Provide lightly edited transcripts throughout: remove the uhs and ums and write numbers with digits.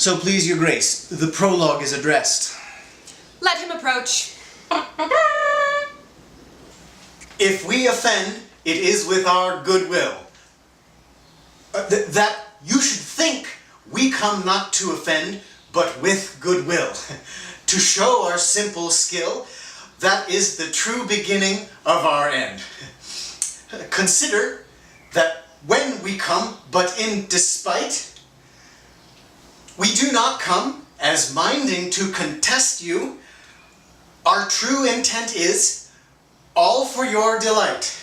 So please your grace, the prologue is addressed. Let him approach. If we offend, it is with our goodwill. That you should think we come not to offend, but with goodwill. To show our simple skill, that is the true beginning of our end. Consider that when we come, but in despite, we do not come as minding to contest you. Our true intent is all for your delight.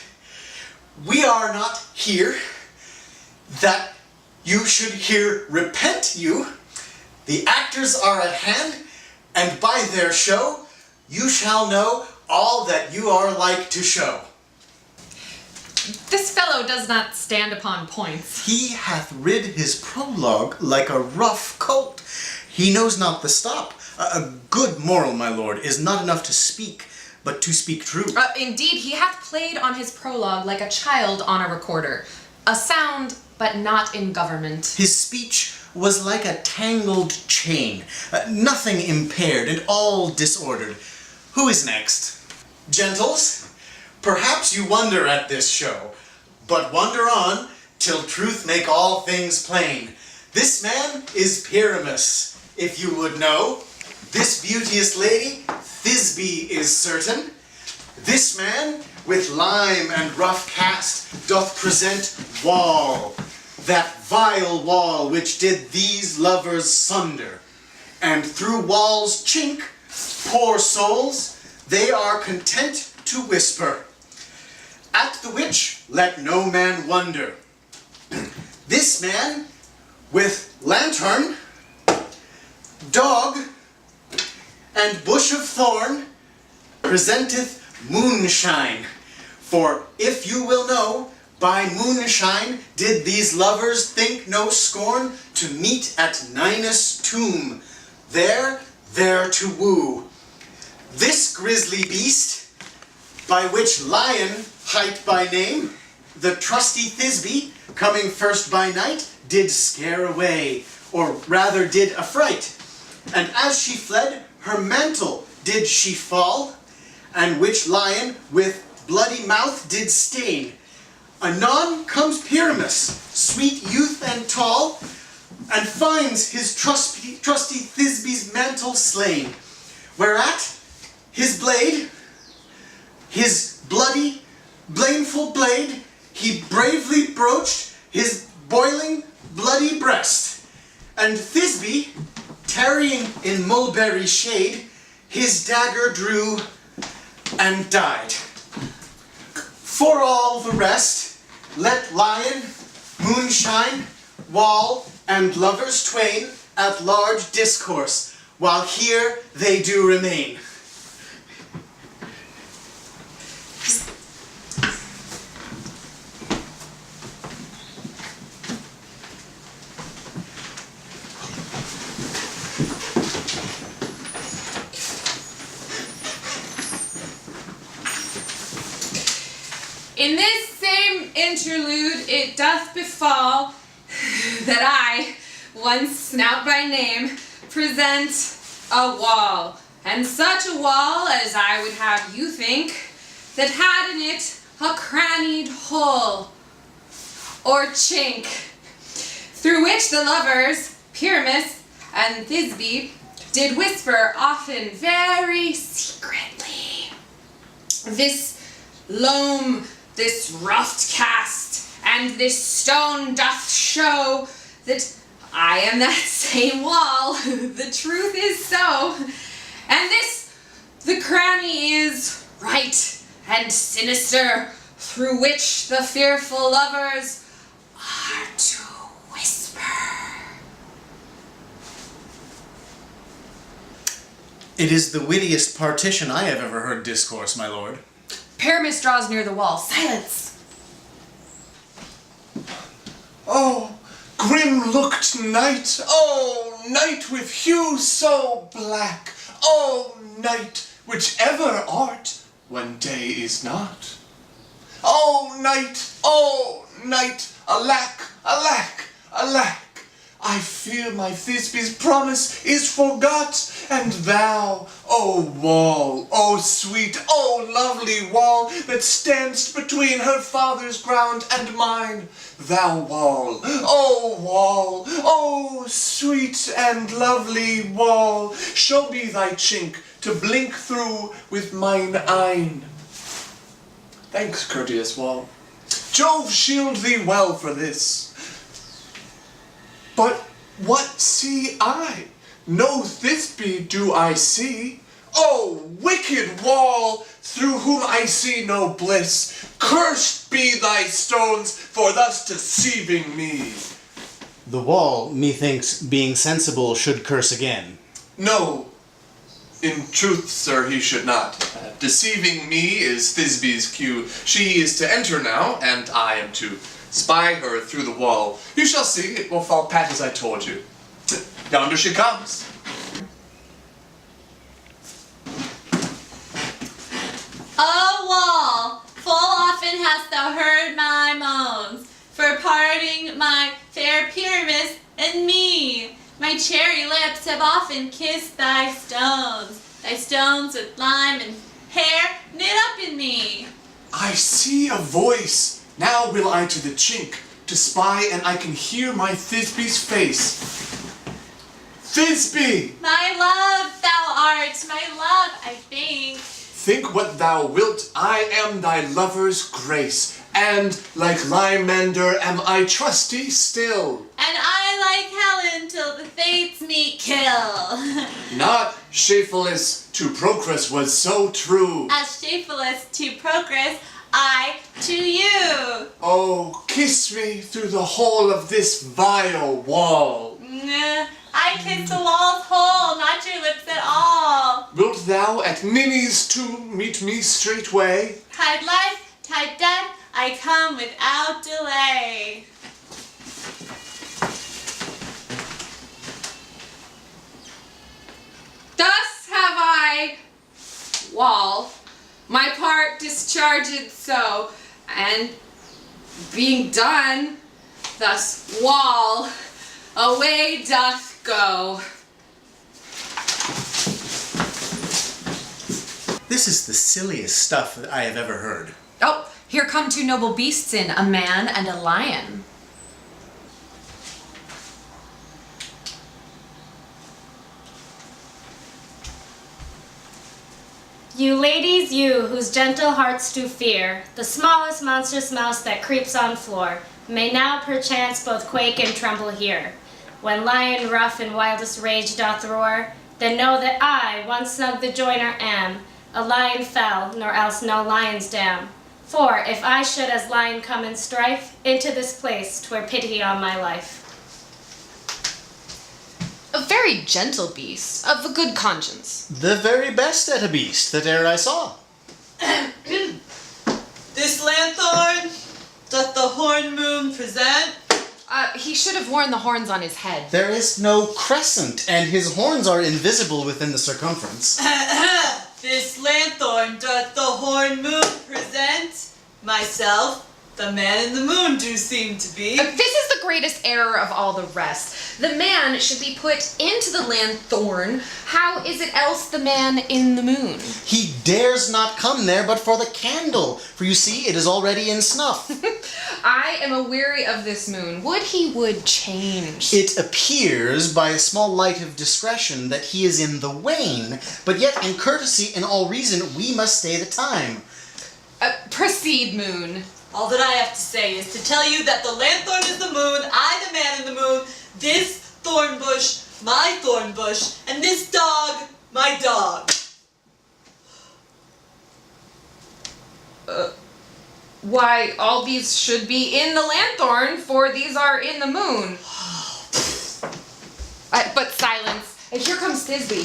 We are not here that you should here repent you. The actors are at hand, and by their show you shall know all that you are like to show. This fellow does not stand upon points. He hath rid his prologue like a rough colt. He knows not the stop. A good moral, my lord, is not enough to speak, but to speak true. Indeed, he hath played on his prologue like a child on a recorder. A sound, but not in government. His speech was like a tangled chain, nothing impaired and all disordered. Who is next? Gentles, perhaps you wonder at this show, but wonder on till truth make all things plain. This man is Pyramus, if you would know. This beauteous lady, Thisby, is certain. This man, with lime and rough cast, doth present Wall, that vile wall which did these lovers sunder. And through Wall's chink, poor souls, they are content to whisper. At the which let no man wonder. This man, with lantern, dog, and bush of thorn, presenteth moonshine. For if you will know, by moonshine did these lovers think no scorn to meet at Ninus' tomb, there to woo. This grisly beast, by which lion hight by name, the trusty Thisby, coming first by night, did scare away, or rather did affright. And as she fled, her mantle did she fall, and which lion with bloody mouth did stain. Anon comes Pyramus, sweet youth and tall, and finds his trusty Thisby's mantle slain. Whereat his blade, his bloody, blameful blade, he bravely broached his boiling, bloody breast. And Thisby, tarrying in mulberry shade, his dagger drew and died. For all the rest, let lion, moonshine, wall, and lovers twain at large discourse, while here they do remain. In this same interlude it doth befall that I, one Snout by name, present a wall, and such a wall as I would have you think, that had in it a crannied hole, or chink, through which the lovers, Pyramus and Thisby, did whisper often very secretly. This loam, this roughed cast, and this stone doth show that I am that same wall. The truth is so. And this, the cranny is right and sinister, through which the fearful lovers are to whisper. It is the wittiest partition I have ever heard discourse, my lord. Pyramus draws near the wall. Silence! Oh, grim-looked night! Oh, night with hue so black! Oh, night, which ever art when day is not! Oh, night, alack, alack, alack! I fear my Thisby's promise is forgot, and thou, O wall, O sweet, O lovely wall, that standst between her father's ground and mine, thou wall, O sweet and lovely wall, show me thy chink to blink through with mine eyne. Thanks, courteous wall. Jove shield thee well for this. But what see I? No Thisby do I see. O wicked wall, through whom I see no bliss, cursed be thy stones for thus deceiving me. The wall, methinks, being sensible, should curse again. No, in truth, sir, he should not. Deceiving me is Thisby's cue. She is to enter now, and I am to spy her through the wall. You shall see, it will fall pat as I told you. Yonder she comes. O wall, full often hast thou heard my moans, for parting my fair Pyramus and me. My cherry lips have often kissed thy stones with lime and hair knit up in me. I see a voice. Now will I to the chink to spy, and I can hear my Thisby's face. Thisby! My love thou art, my love, I think. Think what thou wilt, I am thy lover's grace, and like Lymander am I trusty still. And I like Helen till the fates me kill. Not Cephalus to Procrus was so true. As Cephalus to Procrus, I to you. Oh, kiss me through the hole of this vile wall. I kiss the wall's hole, not your lips at all. Wilt thou at Ninny's tomb meet me straightway? Tide life, tide death, I come without delay. Thus have I, wall, my part discharged so, and being done, thus wall, away doth go. This is the silliest stuff that I have ever heard. Oh, here come two noble beasts in, a man and a lion. You ladies, you, whose gentle hearts do fear, the smallest monstrous mouse that creeps on floor, may now perchance both quake and tremble here. When lion rough in wildest rage doth roar, then know that I, once snug the joiner am, a lion fell, nor else no lion's dam. For if I should as lion come in strife, into this place 'twere pity on my life. A very gentle beast, of a good conscience. The very best at a beast that e'er I saw. This lanthorn doth the horn moon present? He should have worn the horns on his head. There is no crescent, and his horns are invisible within the circumference. This lanthorn doth the horn moon present? Myself, the man in the moon do seem to be. This is the greatest error of all the rest. The man should be put into the lanthorn. How is it else the man in the moon? He dares not come there but for the candle, for you see it is already in snuff. I am aweary of this moon. Would he would change. It appears by a small light of discretion that he is in the wane, but yet in courtesy and all reason we must stay the time. Proceed, moon. All that I have to say is to tell you that the lanthorn is the moon, I the man in the moon, this thorn bush, my thorn bush, and this dog, my dog. Why, all these should be in the lanthorn, for these are in the moon. But silence. And here comes Thisby.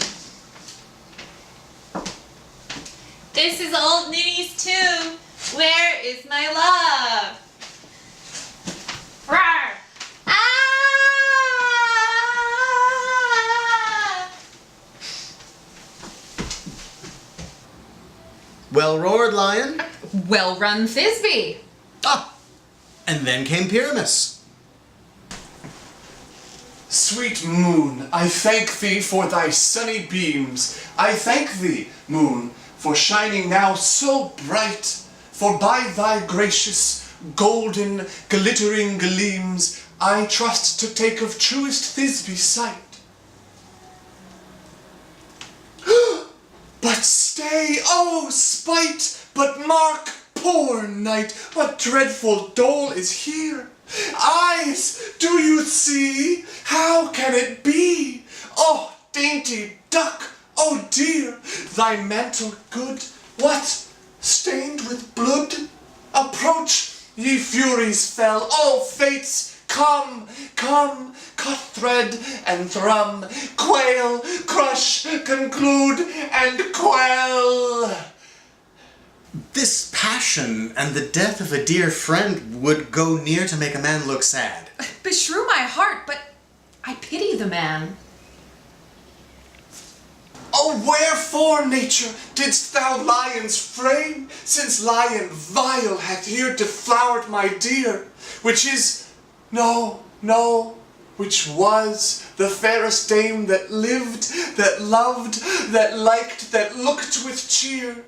This is old Ninny's tomb. Where is my love? Rawr! Ah! Well roared, lion. Well run, Thisby. Ah, and then came Pyramus. sweet moon, I thank thee for thy sunny beams. I thank thee, moon, for shining now so bright. For by thy gracious, golden, glittering gleams, I trust to take of truest Thisby's sight. But stay, oh spite, but mark, poor knight, what dreadful dole is here. Eyes, do you see? How can it be? Oh, dainty duck, oh dear, thy mantle good, what, stained with blood? Approach, ye furies fell, oh fates, come, come, cut thread and thrum, quail, crush, conclude, and quell. This passion and the death of a dear friend would go near to make a man look sad. Beshrew my heart, but I pity the man. Oh, wherefore, nature, didst thou lions frame, since lion vile hath here deflowered my dear, which is, no, no, which was the fairest dame that lived, that loved, that liked, that looked with cheer.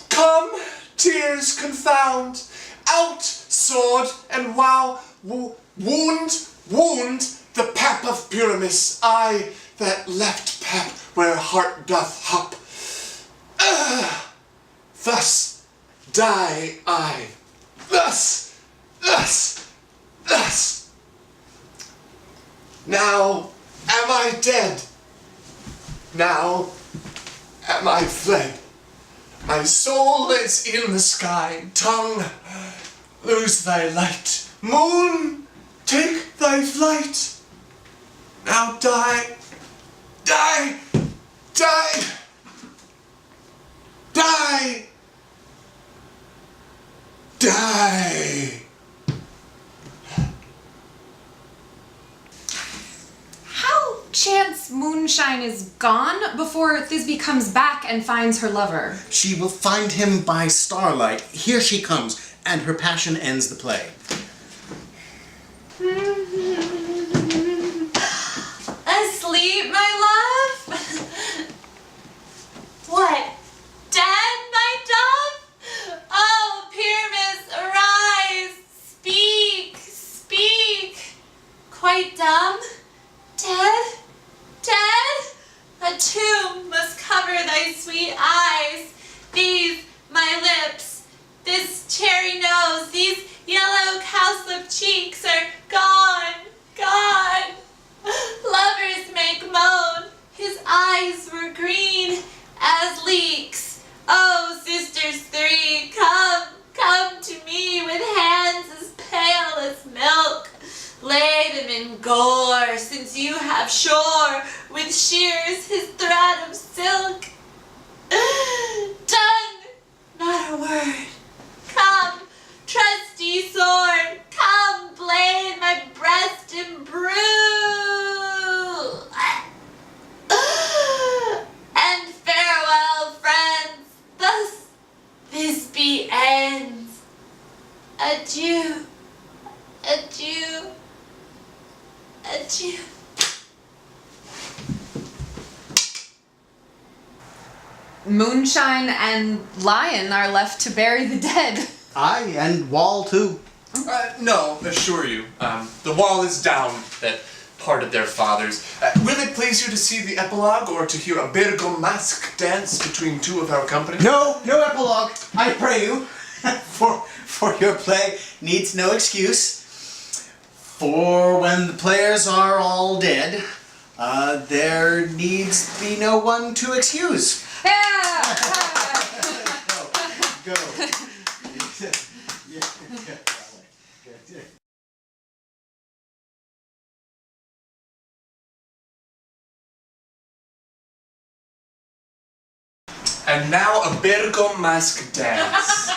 Come, tears confound, out, sword, and wow, wound the pap of Pyramus, I, that left pap where heart doth hop. Thus die I, thus. Now am I dead, now am I fled. My soul is in the sky, tongue, lose thy light. Moon, take thy flight. Now die, die, die, die, die. How chance Moonshine is gone before Thisby comes back and finds her lover? She will find him by starlight. Here she comes, and her passion ends the play. Asleep, my love? What? Dead, my dove? Oh, Pyramus, arise! Speak, speak! Quite dumb? Dead? Dead? A tomb must cover thy sweet eyes. These, my lips, this cherry nose, these yellow cowslip cheeks are gone, gone. Lovers make moan, his eyes were green as leeks. Oh, sisters three, come, come to me with hands as pale as milk. Lay them in gore, since you have shore with shears his thread of silk. Tongue, not a word. Come, trusty sword, come, blade my breast imbrue. And farewell, friends, thus Thisby ends. Adieu, adieu, adieu. Moonshine and Lion are left to bury the dead. Aye, and Wall too. No, assure you. The wall is down that parted their fathers. Will it please you to see the epilogue or to hear a Bergomasque dance between two of our company? No epilogue, I pray you. For your play needs no excuse. For when the players are all dead, there needs be no one to excuse. Yeah! Go. And now a Bergomasque dance.